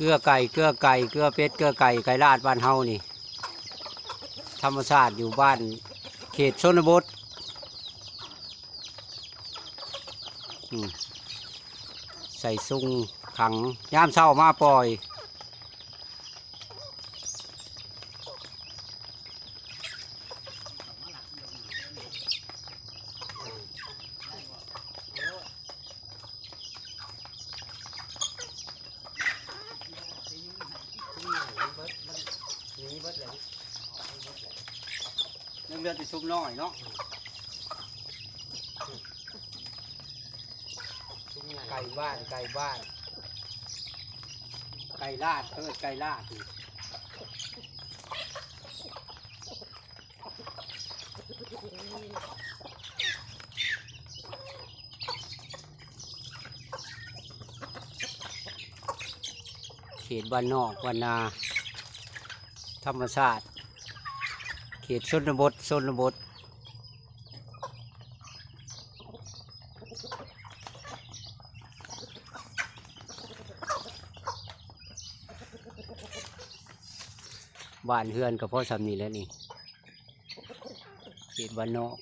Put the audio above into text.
เกลือไก่เกลือไก่เกลือเป็ดเกลือไก่ไก่ลาดบ้านเฮานี่ธรรมชาติอยู่บ้านเขตชนบทใส่ซุงขังยามเช้ามาปล่อยเลือดติดซุปน้อยเนาะไก่บ้านไก่บ้านไก่ลาดไก่ลาดเขตบ้านนอกบ้านนาธรรมชาติเขตชนบทบ้านเฮือนกับพ่อสามีแล้วนี่เขตบ้านนอก